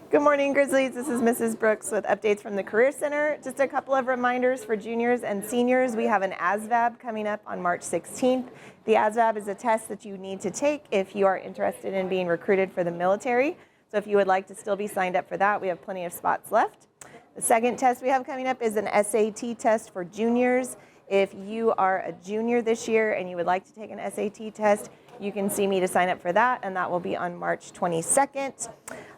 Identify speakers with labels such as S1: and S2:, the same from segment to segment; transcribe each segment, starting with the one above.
S1: Good morning, Grizzlies. This is Mrs. Brooks with updates from the Career Center. Just a couple of reminders for juniors and seniors. We have an ASVAB coming up on March 16th. The ASVAB is a test that you need to take if you are interested in being recruited for the military. So if you would like to still be signed up for that, we have plenty of spots left. The second test we have coming up is an SAT test for juniors. If you are a junior this year and you would like to take an SAT test, you can see me to sign up for that, and that will be on March 22nd.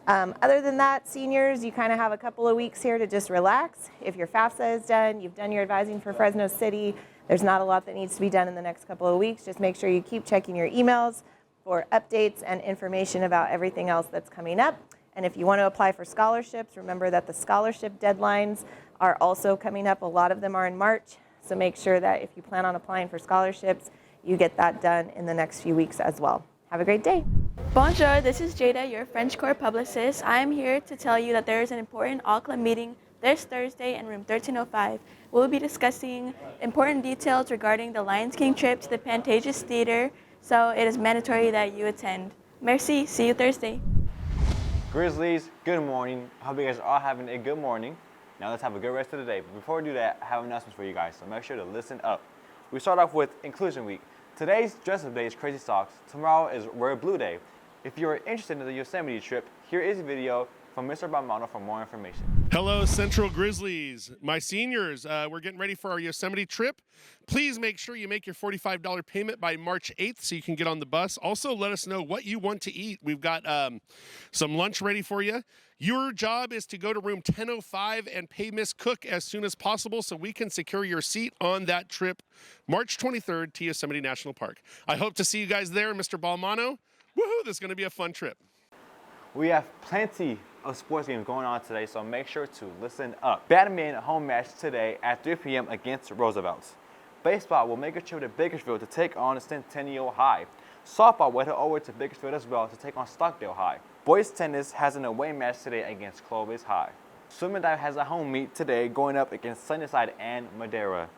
S1: Other than that, seniors, you kind of have a couple of weeks here to just relax. If your FAFSA is done, you've done your advising for Fresno City, there's not a lot that needs to be done in the next couple of weeks. Just make sure you keep checking your emails for updates and information about everything else that's coming up. And if you want to apply for scholarships, remember that the scholarship deadlines are also coming up. A lot of them are in March, so make sure that if you plan on applying for scholarships, you get that done in the next few weeks as well. Have a great day.
S2: Bonjour, this is Jada, your French Corps publicist. I am here to tell you that there is an important all-club meeting this Thursday in room 1305. We'll be discussing important details regarding the Lions King trip to the Pantages Theater, so it is mandatory that you attend. Merci, see you Thursday.
S3: Grizzlies, good morning. I hope you guys are all having a good morning. Now let's have a good rest of the day. But before we do that, I have announcements for you guys, so make sure to listen up. We start off with Inclusion Week. Today's dress-up day is Crazy Socks. Tomorrow is Wear Blue Day. If you are interested in the Yosemite trip, here is a video from Mr. Balmano for more information.
S4: Hello, Central Grizzlies. My seniors, we're getting ready for our Yosemite trip. Please make sure you make your $45 payment by March 8th so you can get on the bus. Also, let us know what you want to eat. We've got some lunch ready for you. Your job is to go to room 1005 and pay Miss Cook as soon as possible so we can secure your seat on that trip March 23rd to Yosemite National Park. I hope to see you guys there, Mr. Balmano. Woohoo, this is going to be a fun trip.
S3: We have plenty of sports games going on today, so make sure to listen up. Badminton home match today at 3 p.m. against Roosevelt's. Baseball will make a trip to Bakersfield to take on Centennial High. Softball will head over to Bakersfield as well to take on Stockdale High. Boys tennis has an away match today against Clovis High. Swim and dive has a home meet today going up against Sunnyside and Madera.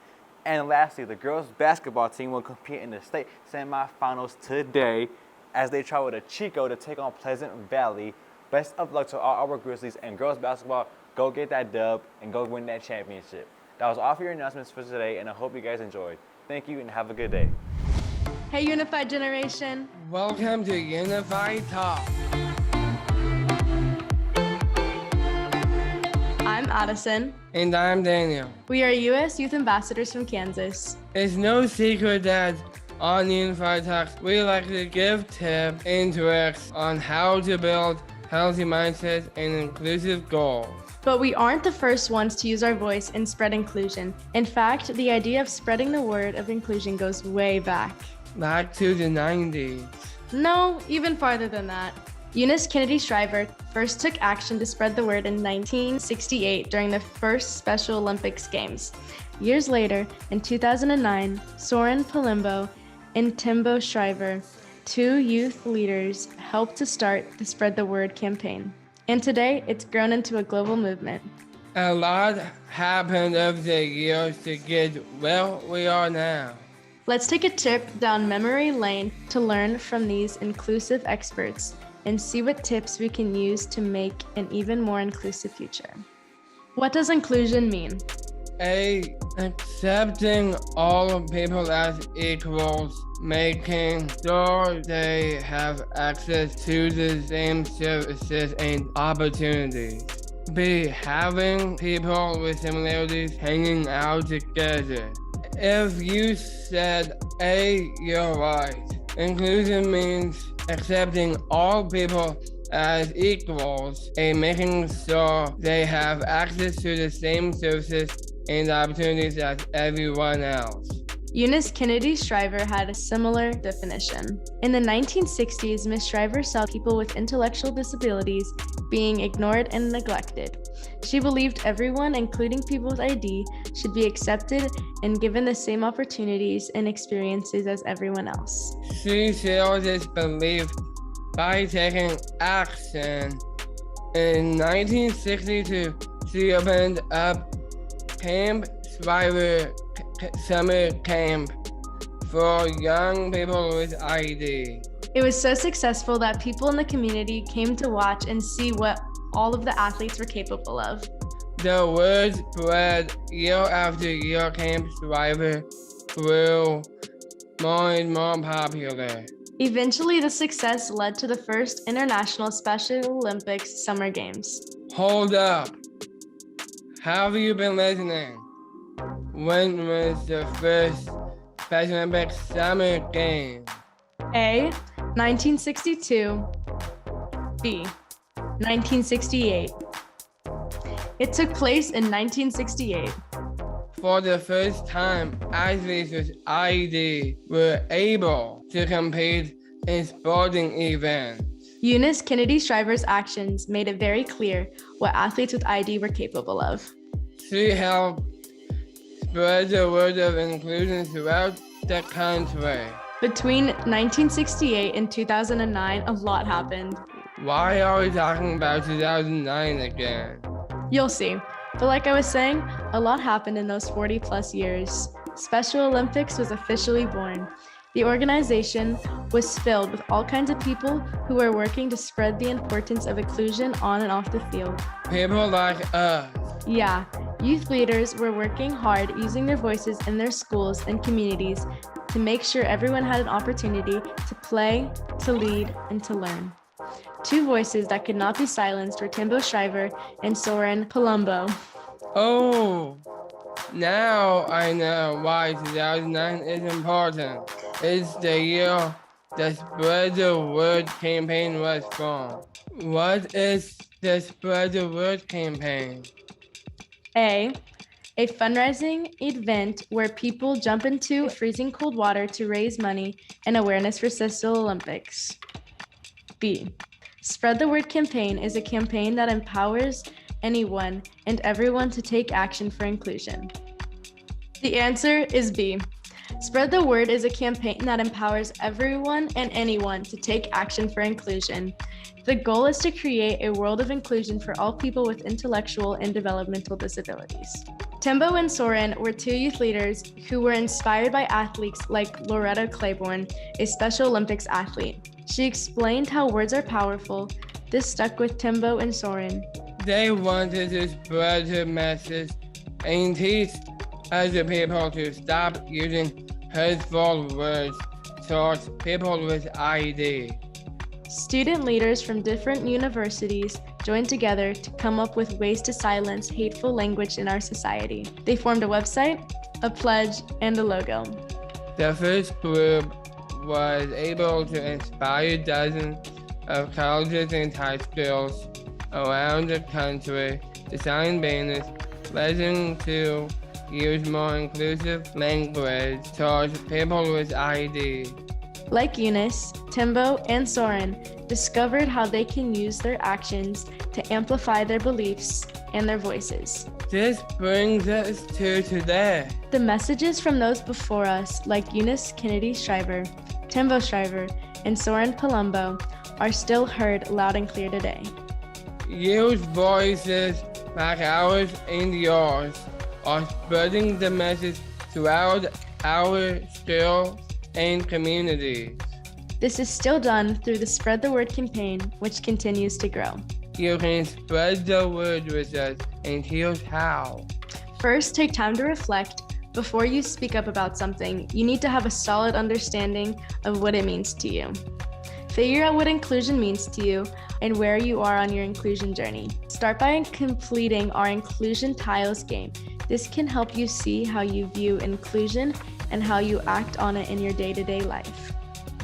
S3: And lastly, the girls basketball team will compete in the state semifinals today as they travel to Chico to take on Pleasant Valley. Best of luck to all our Grizzlies and girls basketball. Go get that dub and go win that championship. That was all for your announcements for today, and I hope you guys enjoyed. Thank you and have a good day.
S2: Hey, Unified Generation.
S5: Welcome to Unified Talk.
S2: I'm Addison.
S5: And I'm Daniel.
S2: We are U.S. Youth Ambassadors from Kansas.
S5: It's no secret that on Unified Talks, we like to give tips and tricks on how to build healthy mindsets and inclusive goals.
S2: But we aren't the first ones to use our voice and spread inclusion. In fact, the idea of spreading the word of inclusion goes way back.
S5: Back to the 90s.
S2: No, even farther than that. Eunice Kennedy Shriver first took action to spread the word in 1968 during the first Special Olympics Games. Years later, in 2009, Soren Palimbo and Timbo Shriver, two youth leaders, helped to start the Spread the Word campaign. And today, it's grown into a global movement.
S5: A lot happened over the years to get where we are now.
S2: Let's take a trip down memory lane to learn from these inclusive experts and see what tips we can use to make an even more inclusive future. What does inclusion mean?
S5: Accepting all people as equals, making sure they have access to the same services and opportunities. B, having people with similarities hanging out together. If you said A, you're right. Inclusion means accepting all people as equals and making sure they have access to the same services and opportunities as everyone else.
S2: Eunice Kennedy Shriver had a similar definition. In the 1960s, Ms. Shriver saw people with intellectual disabilities being ignored and neglected. She believed everyone, including people with ID, should be accepted and given the same opportunities and experiences as everyone else.
S5: She shared this belief by taking action. In 1962, she opened up Camp Shriver Summer Camp for young people with ID.
S2: It was so successful that people in the community came to watch and see what all of the athletes were capable of.
S5: The word spread year after year. Camp Driver grew more and more popular.
S2: Eventually, the success led to the first International Special Olympics Summer Games.
S5: Hold up. Have you been listening? When was the first Special Olympics Summer Games?
S2: A. 1962. B. 1968. It took place in 1968.
S5: For the first time, athletes with ID were able to compete in sporting events.
S2: Eunice Kennedy Shriver's actions made it very clear what athletes with ID were capable of.
S5: She helped spread the word of inclusion throughout the country.
S2: Between 1968 and 2009, a lot happened.
S5: Why are we talking about 2009 again?
S2: You'll see. But like I was saying, a lot happened in those 40 plus years. Special Olympics was officially born. The organization was filled with all kinds of people who were working to spread the importance of inclusion on and off the field.
S5: People like us.
S2: Yeah, youth leaders were working hard using their voices in their schools and communities to make sure everyone had an opportunity to play, to lead, and to learn. Two voices that could not be silenced were Timbo Shriver and Soren Palumbo.
S5: Oh, now I know why 2009 is important. It's the year the Spread the Word campaign was formed. What is the Spread the Word campaign?
S2: A fundraising event where people jump into freezing cold water to raise money and awareness for Special Olympics. B. Spread the Word campaign is a campaign that empowers anyone and everyone to take action for inclusion. The answer is B. Spread the Word is a campaign that empowers everyone and anyone to take action for inclusion. The goal is to create a world of inclusion for all people with intellectual and developmental disabilities. Timbo and Soren were two youth leaders who were inspired by athletes like Loretta Claiborne, a Special Olympics athlete. She explained how words are powerful. This stuck with Timbo and Soren.
S5: They wanted to spread the message and teach other people to stop using hurtful words towards people with ID.
S2: Student leaders from different universities joined together to come up with ways to silence hateful language in our society. They formed a website, a pledge, and a logo.
S5: The first group was able to inspire dozens of colleges and high schools around the country to sign banners pledging to use more inclusive language towards people with ID.
S2: Like Eunice, Timbo, and Soren discovered how they can use their actions to amplify their beliefs and their voices.
S5: This brings us to today.
S2: The messages from those before us, like Eunice Kennedy Shriver, Timbo Shriver, and Soren Palumbo, are still heard loud and clear today.
S5: Youth voices like ours and yours are spreading the message throughout our schools and communities.
S2: This is still done through the Spread the Word campaign, which continues to grow.
S5: You can spread the word with us, and here's how.
S2: First, take time to reflect. Before you speak up about something, you need to have a solid understanding of what it means to you. Figure out what inclusion means to you and where you are on your inclusion journey. Start by completing our Inclusion Tiles game. This can help you see how you view inclusion and how you act on it in your day-to-day life.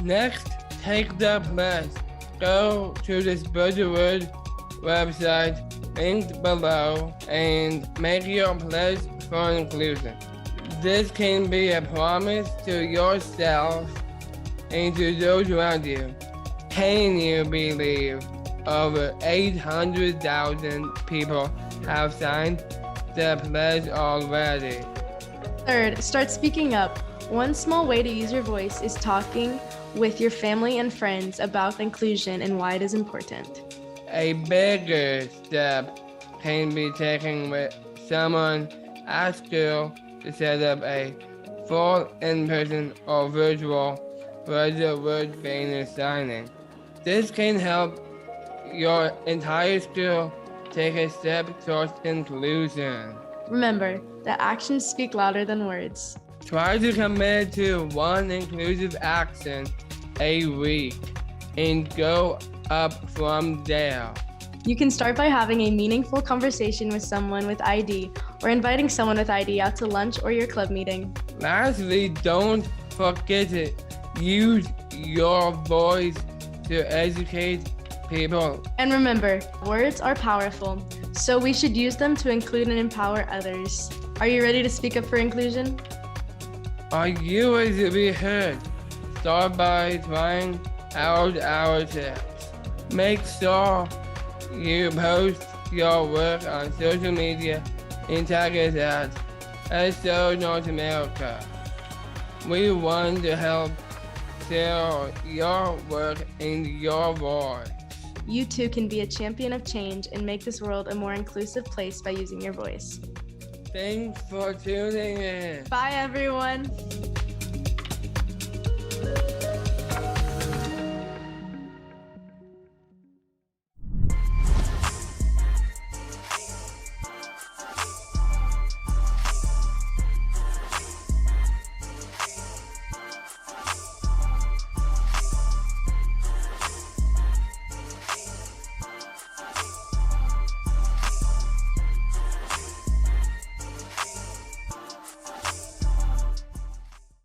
S5: Next, take the pledge. Go to the Spread the Word website linked below and make your pledge for inclusion. This can be a promise to yourself and to those around you. Can you believe over 800,000 people have signed the pledge already?
S2: Third, start speaking up. One small way to use your voice is talking with your family and friends about inclusion and why it is important.
S5: A bigger step can be taken with someone at school to set up a full in-person or virtual Spread the Word banner signing. This can help your entire school take a step towards inclusion.
S2: Remember that actions speak louder than words.
S5: Try to commit to one inclusive action a week and go up from there.
S2: You can start by having a meaningful conversation with someone with ID or inviting someone with ID out to lunch or your club meeting.
S5: Lastly, don't forget to use your voice to educate people.
S2: And remember, words are powerful, so we should use them to include and empower others. Are you ready to speak up for inclusion?
S5: Are you ready to be heard? Start by trying out our tips. Make sure you post your work on social media and tag us at SO North America. We want to help share your work and your voice.
S2: You too can be a champion of change and make this world a more inclusive place by using your voice.
S5: Thanks for tuning in.
S2: Bye, everyone.